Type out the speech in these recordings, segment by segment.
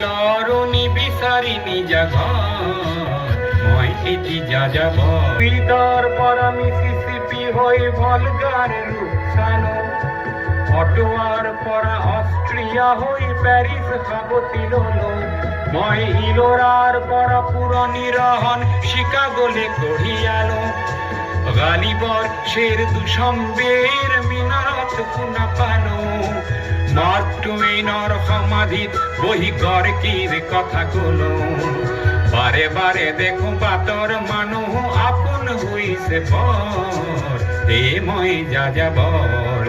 তরুণী বিচারিণী মই এটি যাব বিদার পরা মিসিসিপি হই ভলগার লুসানো অটোয়ার পরা অস্ট্রিয়া হই প্যারিস খাবতিল মই ইলোরার পরা পুরনি রহন শিকাগোলে কহিয়ালো গালিবর শের দুসম্বের মিনারত পুনা পানো মার্ক টুইনর সমাধিত বহি গড়কির কথা কলো বারে বারে দেখো বাতৰ মানুহ আপোন হইছে পৰ হে মই যাযাবৰ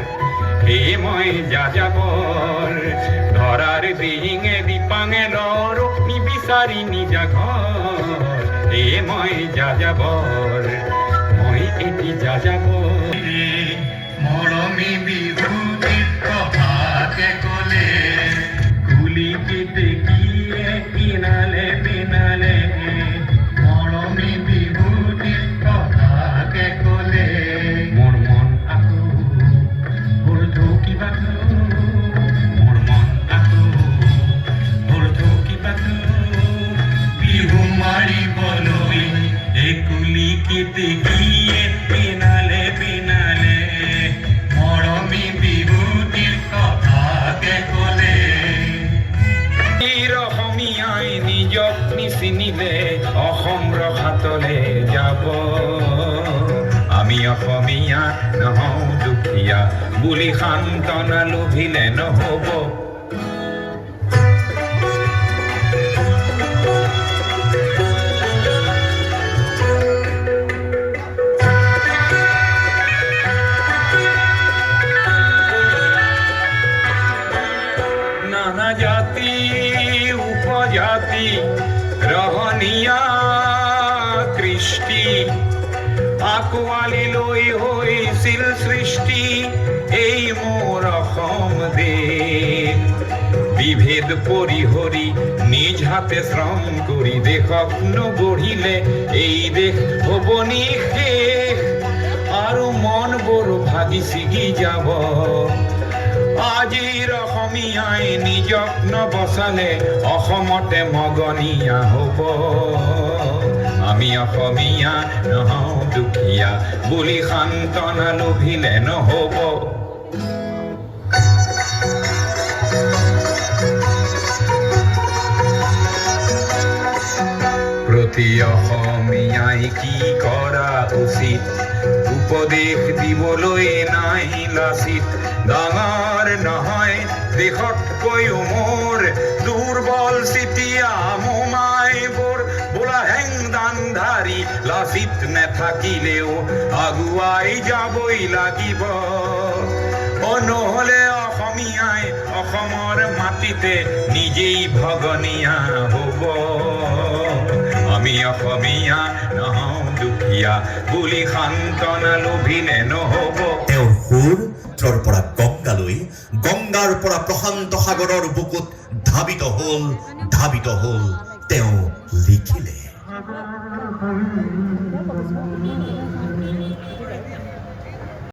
হে মই যাযাবৰ ধৰাৰ দিঙে দিপাঙে লৰ নিবিচাৰি নিজা ঘৰ হে মই যাযাবৰ মই এটি যাযাবৰ মৰমী বিভূতিত কথাকে কলে গুলি কেটে গিয়ে কিনালে বিনালে মৰমী বিভূতিত কথাকে কলে মোৰ মন আকৌ হ'ল ঢৌকিবা মোৰ মন আকৌ হ'ল ঢৌকিবা বিহু মাৰিবলৈ গুলি কেটে গিয়ে বিনালে বিনালে মৰমী বিভূতিত কথাকে কলে অসমীয়াই নিজক নিচিনিলে অসম ৰসাতলে যাব আমি অসমীয়া নহওঁ দুখীয়া বুলি সান্তনা লোভিলে নহ'ব নানা জাতি উপজাতি ৰহনীয়া কৃষ্টি আকোৱালি লৈ হৈছিল সৃষ্টি এই মোৰ অসম দেশ বিভেদ পৰিহৰি নিজ হাতে শ্ৰম কৰি দেশক নগঢ়িলে এই দেশ হ'ব নিশেষ আৰু মনবোৰ ভাগি ছিগি যাব আজিৰ অসমীয়াই নিজক নবচালে অসমতে মগনীয়া হ'ব আমি অসমীয়া নহওঁ দুখীয়া বুলি সান্তনা লোভিলে নহ'ব প্ৰতি অসমীয়াই কি কৰা উচিত উপদেশ দিবলৈ নাই লাচিত ডাঙৰ নহয় দেশতকৈও মোৰ দুৰ্বল চিতিয়া মোমাইবোৰ বোলা হেংদানধাৰী লাচিত নেথাকিলেও আগুৱাই যাবই লাগিব নহ'লে অসমীয়াই অসমৰ মাটিতে নিজেই ভগনীয়া হ'ব আমি অসমীয়া নহওঁ দুখীয়া বুলি সান্তনা লোভিলে নহ'ব তেওঁৰ সুৰ পৰা গংগালৈ গংগাৰ পৰা প্ৰশান্ত সাগৰৰ বুকুত ধাবিত হ'ল তেওঁ লিখিলে